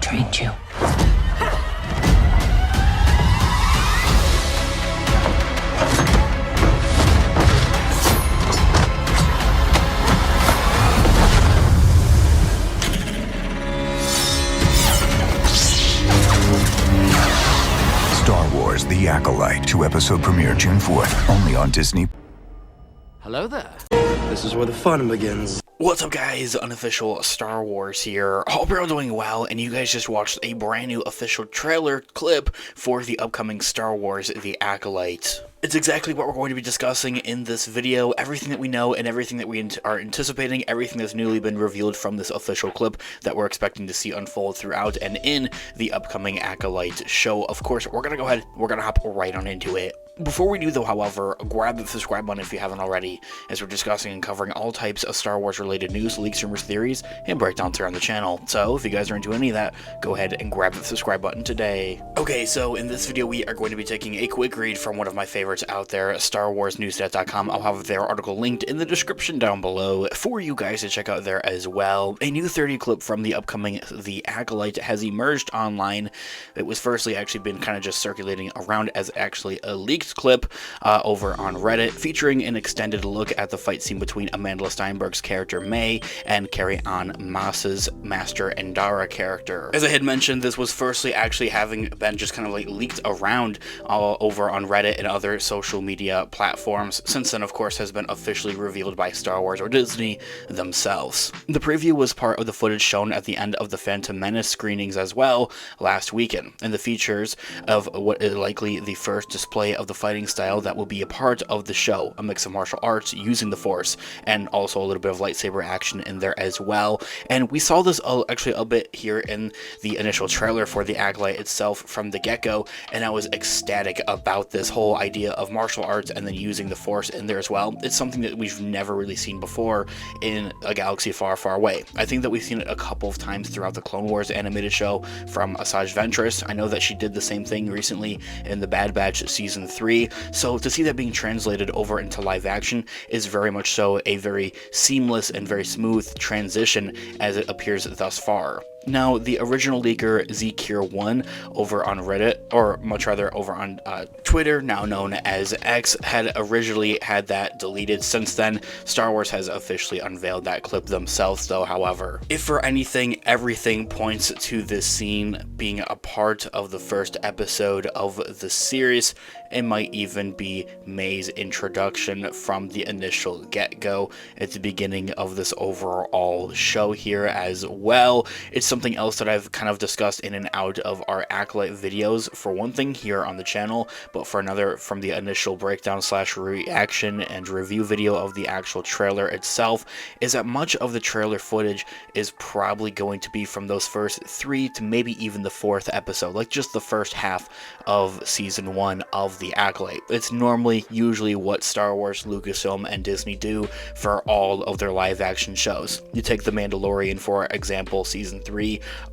trained you. Star Wars: The Acolyte, 2-episode premiere June 4th, only on Disney. Hello there. This is where the fun begins. What's up, guys? Unofficial Star Wars here. Hope you're all doing well, and you guys just watched a brand new official trailer clip for the upcoming Star Wars: The Acolyte. It's exactly what we're going to be discussing in this video, everything that we know and everything that we are anticipating, everything that's newly been revealed from this official clip that we're expecting to see unfold throughout and in the upcoming Acolyte show. Of course, we're going to go ahead, we're going to hop right on into it. Before we do though, however, grab the subscribe button if you haven't already, as we're discussing and covering all types of Star Wars related news, leaks, rumors, theories, and breakdowns here on the channel. So if you guys are into any of that, go ahead and grab the subscribe button today. Okay, so in this video we are going to be taking a quick read from one of my favorites out there, StarWarsNewsNet.com. I'll have their article linked in the description down below for you guys to check out there as well. A new 30 clip from the upcoming The Acolyte has emerged online. It was firstly actually been kind of just circulating around as actually a leaked clip over on Reddit, featuring an extended look at the fight scene between Amanda Steinberg's character May and Carrie-Anne Moss's Master Indara character. As I had mentioned, this was firstly actually having been just kind of like leaked around all over on Reddit and other social media platforms. Since then, of course, has been officially revealed by Star Wars or Disney themselves. The preview was part of the footage shown at the end of the Phantom Menace screenings as well last weekend, and the features of what is likely the first display of the fighting style that will be a part of the show, a mix of martial arts using the Force and also a little bit of lightsaber action in there as well. And we saw this actually a bit here in the initial trailer for the Acolyte itself from the get-go, and I was ecstatic about this whole idea of martial arts and then using the Force in there as well. It's something that we've never really seen before in a galaxy far, far away. I think that we've seen it a couple of times throughout the Clone Wars animated show from Asajj Ventress. I know that she did the same thing recently in the Bad Batch Season 3, so to see that being translated over into live action is very much so a very seamless and very smooth transition as it appears thus far. Now, the original leaker ZKeer1 over on Reddit, or much rather over on Twitter, now known as X, had originally had that deleted. Since then, Star Wars has officially unveiled that clip themselves, though, however. If for anything, everything points to this scene being a part of the first episode of the series. It might even be May's introduction from the initial get-go at the beginning of this overall show here as well. It's something else that I've kind of discussed in and out of our Acolyte videos, for one thing here on the channel, but for another from the initial breakdown / reaction and review video of the actual trailer itself, is that much of the trailer footage is probably going to be from those first 3 to maybe even the 4th episode, like just the first half of season 1 of the Acolyte. It's usually what Star Wars, Lucasfilm, and Disney do for all of their live action shows. You take The Mandalorian, for example, season 3,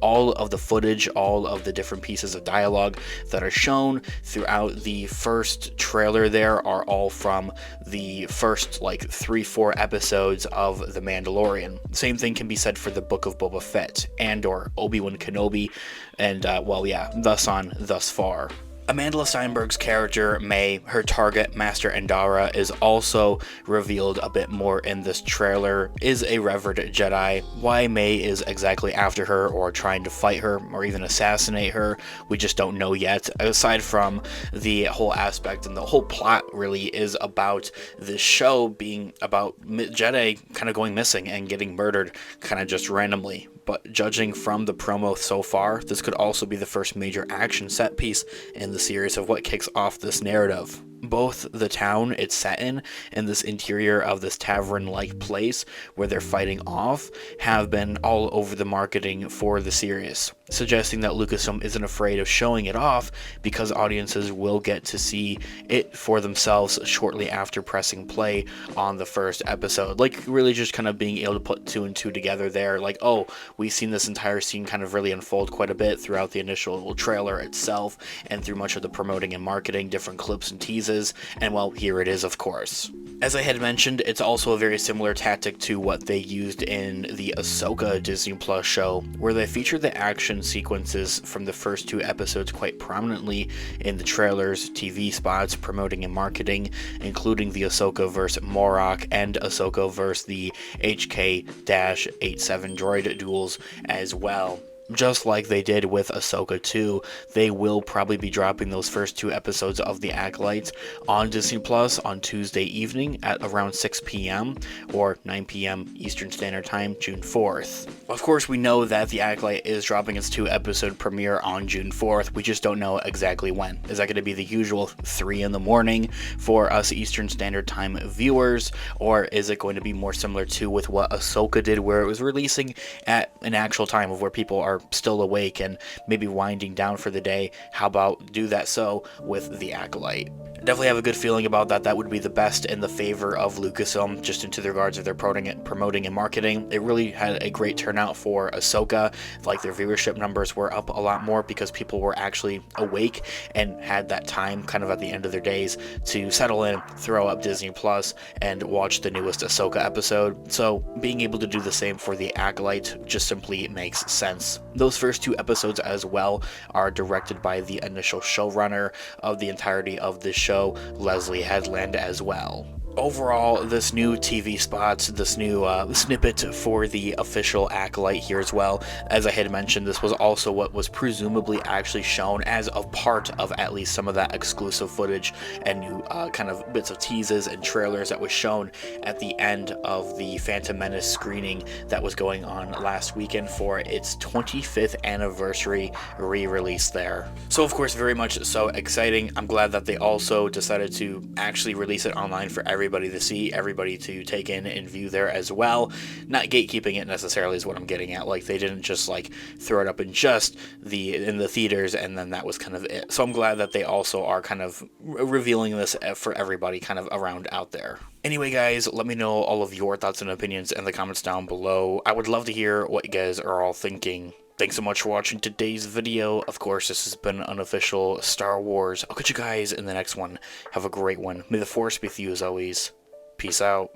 all of the footage, all of the different pieces of dialogue that are shown throughout the first trailer there are all from the first like 3-4 episodes of The Mandalorian. Same thing can be said for the Book of Boba Fett, Andor, Obi-Wan Kenobi, and well, yeah, thus on, thus far. Amanda Steinberg's character, May, her target, Master Indara, is also revealed a bit more in this trailer, is a revered Jedi. Why May is exactly after her or trying to fight her or even assassinate her, we just don't know yet. Aside from the whole aspect and the whole plot really is about this show being about Jedi kind of going missing and getting murdered kind of just randomly. But judging from the promo so far, this could also be the first major action set piece in the series of what kicks off this narrative. Both the town it's set in and this interior of this tavern-like place where they're fighting off have been all over the marketing for the series, suggesting that Lucasfilm isn't afraid of showing it off because audiences will get to see it for themselves shortly after pressing play on the first episode. Like, really just kind of being able to put 2 and 2 together there, like, oh, we've seen this entire scene kind of really unfold quite a bit throughout the initial trailer itself and through much of the promoting and marketing, different clips and teasers teases, and well, here it is, of course. As I had mentioned, it's also a very similar tactic to what they used in the Ahsoka Disney Plus show, where they featured the action sequences from the first 2 episodes quite prominently in the trailers, TV spots, promoting and marketing, including the Ahsoka vs. Morok and Ahsoka vs. the HK-87 droid duels as well. Just like they did with Ahsoka 2, they will probably be dropping those first 2 episodes of The Acolyte on Disney Plus on Tuesday evening at around 6 p.m. or 9 p.m. Eastern Standard Time, June 4th. Of course, we know that The Acolyte is dropping its 2-episode premiere on June 4th. We just don't know exactly when. Is that going to be the usual 3 in the morning for us Eastern Standard Time viewers, or is it going to be more similar to with what Ahsoka did, where it was releasing at an actual time of where people are still awake and maybe winding down for the day? How about do that so with The Acolyte? Definitely have a good feeling about that. That would be the best in the favor of Lucasfilm, just into the regards of their promoting and marketing. It really had a great turnout for Ahsoka. Like, their viewership numbers were up a lot more because people were actually awake and had that time kind of at the end of their days to settle in, throw up Disney Plus, and watch the newest Ahsoka episode. So being able to do the same for The Acolyte just simply makes sense. Those first 2 episodes as well are directed by the initial showrunner of the entirety of this show, Leslye Headland, as well. Overall, this new TV spot, this new snippet for the official Acolyte here as well, as I had mentioned, this was also what was presumably actually shown as a part of at least some of that exclusive footage and new kind of bits of teases and trailers that was shown at the end of the Phantom Menace screening that was going on last weekend for its 25th anniversary re-release there. So of course, very much so exciting. I'm glad that they also decided to actually release it online for everybody to see, everybody to take in and view there as well. Not gatekeeping it necessarily is what I'm getting at. Like, they didn't just like throw it up in just in the theaters and then that was kind of it. So I'm glad that they also are kind of revealing this for everybody kind of around out there. Anyway, guys, let me know all of your thoughts and opinions in the comments down below. I would love to hear what you guys are all thinking. Thanks so much for watching today's video. Of course, this has been unofficial Star Wars. I'll catch you guys in the next one. Have a great one. May the Force be with you as always. Peace out.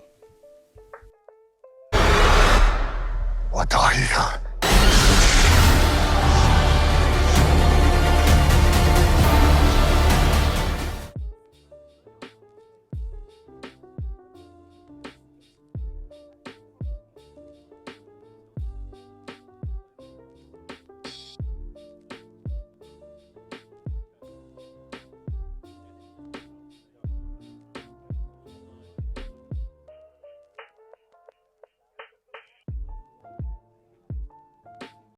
我答应。